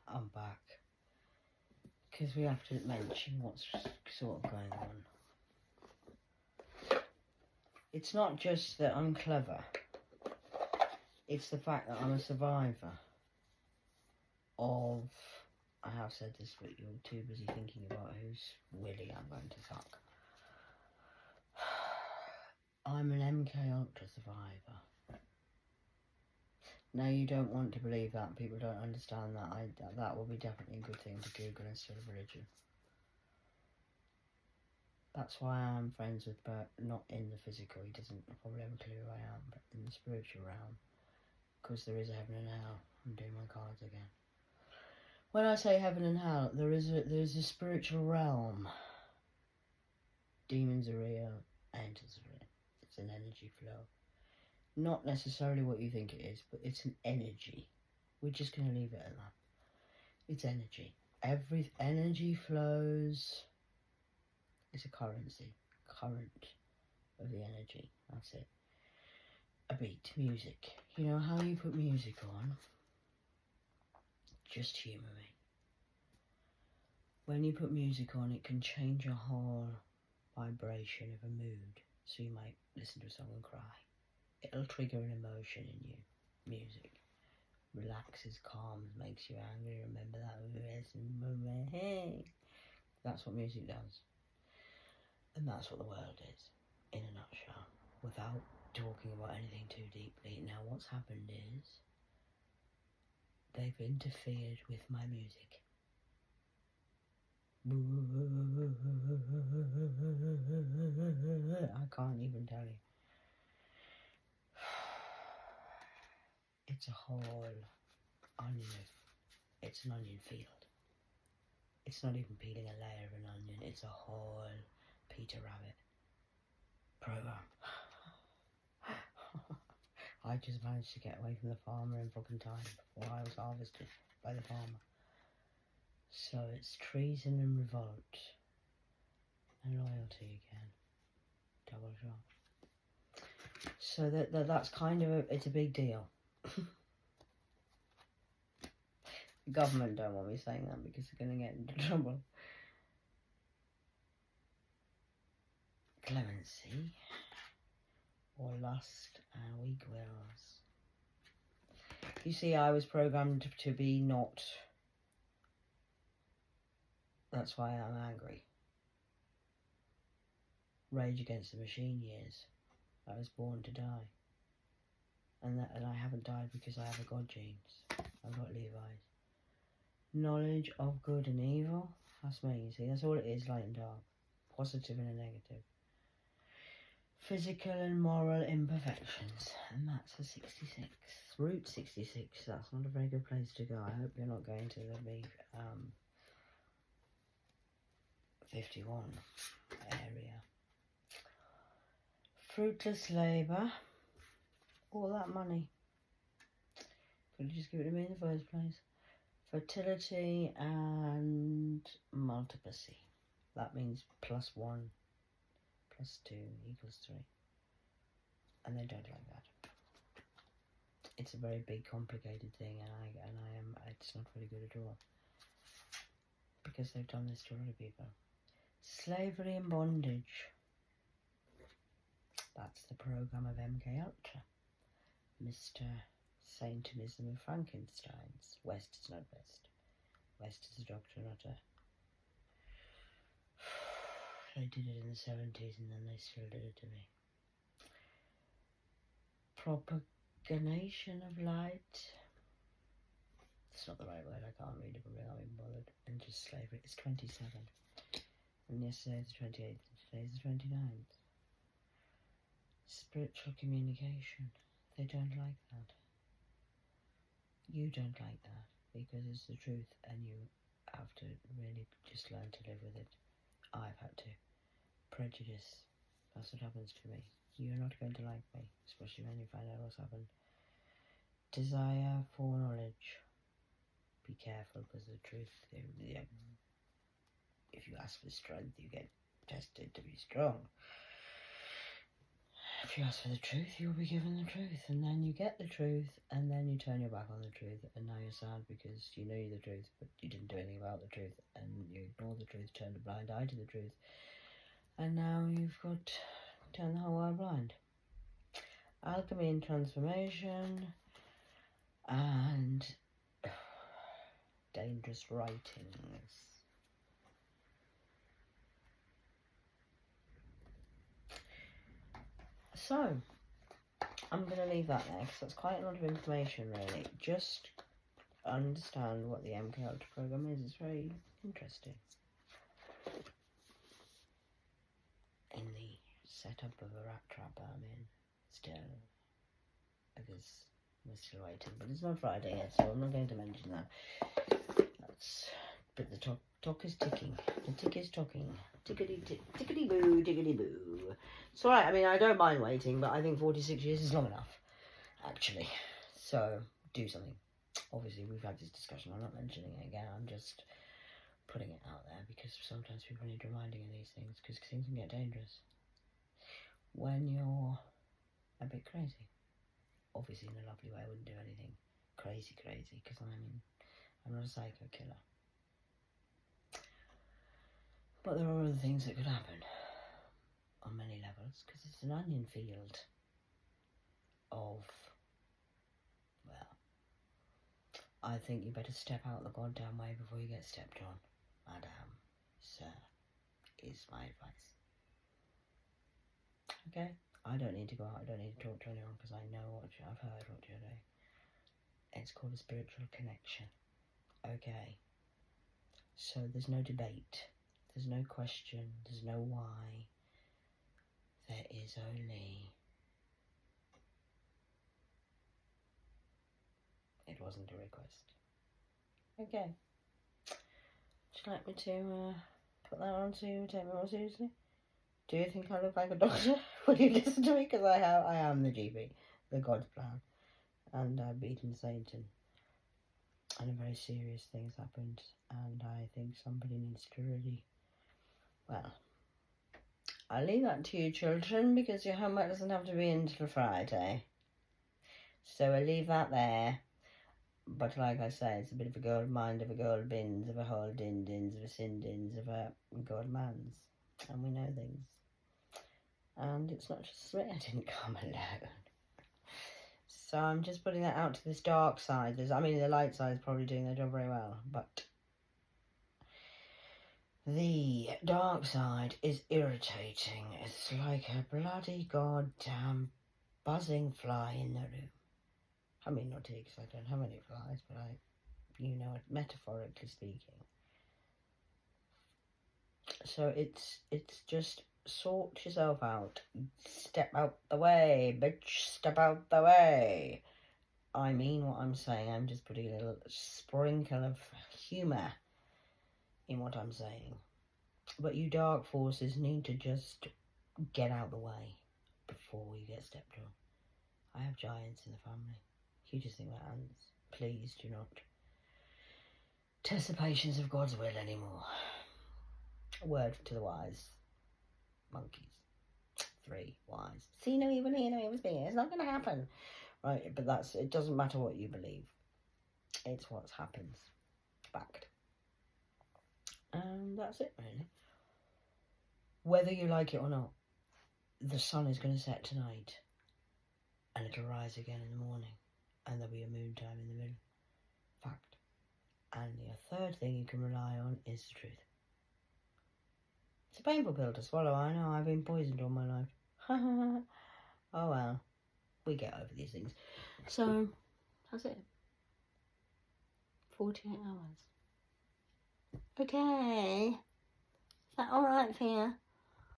I'm back. Because we have to mention what's sort of going on. It's not just that I'm clever. It's the fact that I'm a survivor of... I have said this, but you're too busy thinking about whose willy I'm going to suck. I'm an MK Ultra survivor. Now, you don't want to believe that. People don't understand that. That will be definitely a good thing to Google instead of religion. That's why I'm friends with Bert, not in the physical. He doesn't probably have a clue who I am, but in the spiritual realm. Because there is a heaven and hell. I'm doing my cards again. When I say heaven and hell, there is a spiritual realm. Demons are real, angels are real. It's an energy flow. Not necessarily what you think it is, but it's an energy. We're just going to leave it at that. It's energy. Every energy flows. It's a currency. Current of the energy. That's it. A beat. Music. You know how you put music on? Just humour me. When you put music on, it can change your whole vibration of a mood. So you might listen to a song and cry. It'll trigger an emotion in you. Music. Relaxes, calms, makes you angry. Remember that. That's what music does. And that's what the world is, in a nutshell. Without talking about anything too deeply. Now what's happened is, they've interfered with my music. I can't even tell you. It's a whole onion. It's an onion field. It's not even peeling a layer of an onion. It's a whole Peter Rabbit program. I just managed to get away from the farmer in fucking time before I was harvested by the farmer. So it's treason and revolt and loyalty again. Double shot. So that's kind of it's a big deal. The government don't want me saying that because they're going to get into trouble. Clemency or lust and weak wills. You see, I was programmed to be not. That's why I'm angry. Rage Against the Machine years. I was born to die. And I haven't died because I have a God genes. I've got Levi's. Knowledge of good and evil. That's me, you see. That's all it is, light and dark. Positive and a negative. Physical and moral imperfections. And that's a 66. Route 66. That's not a very good place to go. I hope you're not going to the 51 area. Fruitless labour. All that money. Could you just give it to me in the first place? Fertility and multiplicity. That means +1 + 2 = 3. And they don't like that. It's a very big, complicated thing, and it's not very good at all. Because they've done this to a lot of people. Slavery and bondage. That's the program of MK Ultra. Mr. Satanism of Frankenstein's. West is not West. West is a doctor, not a... They did it in the 70s and then they still did it to me. Propagation of light. It's not the right word, I can't read it, but I'm not even bothered. And just slavery. It's 27. And yesterday's the 28th and today's the 29th. Spiritual communication. They don't like that. You don't like that because it's the truth and you have to really just learn to live with it. I've had to. Prejudice. That's what happens to me. You're not going to like me, especially when you find out what's happened. Desire for knowledge. Be careful because the truth, if you ask for strength, you get tested to be strong. if you ask for the truth, you'll be given the truth, and then you get the truth, and then you turn your back on the truth, and now you're sad because you knew the truth, but you didn't do anything about the truth, and you ignore the truth, turned a blind eye to the truth, and now you've got turned the whole world blind. Alchemy and transformation, and dangerous writings. So, I'm going to leave that there because that's quite a lot of information, really. Just understand what the MK Ultra program is. It's very interesting. In the setup of a rat trap, I'm in still, because we're still waiting. But it's not Friday yet, so I'm not going to mention that. But the talk is ticking. The tick is talking. Tickety tick, tickety boo, tickety boo. It's alright. I mean, I don't mind waiting, but I think 46 years is long enough, actually. So do something. Obviously, we've had this discussion. I'm not mentioning it again. I'm just putting it out there because sometimes people need reminding of these things because things can get dangerous when you're a bit crazy. Obviously, in a lovely way. I wouldn't do anything crazy because I'm not a psycho killer. But there are other things that could happen on many levels because it's an onion field of, well, I think you better step out the goddamn way before you get stepped on, madam, sir, is my advice. Okay? I don't need to go out, I don't need to talk to anyone because I know I've heard what you're doing. It's called a spiritual connection. Okay? So there's no debate. There's no question, there's no why. There is only... It wasn't a request. Okay. Would you like me to put that on to you, take me more seriously? Do you think I look like a doctor? Will you listen to me? Because I am the GP, the God's plan. And I've beaten Satan. And a very serious thing's happened. And I think somebody needs to really... Well, I'll leave that to you, children, because your homework doesn't have to be until Friday. So I'll leave that there. But like I say, it's a bit of a gold mind, of a gold bins, of a whole din-dins, of a sin-dins, of a gold mans. And we know things. And it's not just me, I didn't come alone. So I'm just putting that out to this dark side. The light side is probably doing their job very well, but the dark side is irritating. It's like a bloody goddamn buzzing fly in the room. I mean, not here because I don't have any flies, but you know it, metaphorically speaking. So it's just sort yourself out. Step out the way, bitch. Step out the way. I mean what I'm saying. I'm just putting a little sprinkle of humour in what I'm saying. But you dark forces need to just get out the way before you get stepped on. I have giants in the family. Hugest thing about ants. Please do not test the patience of God's will anymore. A word to the wise. Monkeys. 3 wise. See no evil, hear no evil speaking. It's not going to happen. Right, but it doesn't matter what you believe. It's what happens. Fact. And that's it, really. Whether you like it or not, the sun is going to set tonight. And it'll rise again in the morning. And there'll be a moon time in the middle. Fact. And the third thing you can rely on is the truth. It's a painful pill to swallow, I know. I've been poisoned all my life. Oh well. We get over these things. So, that's it. 48 hours. Okay. Is that alright for you?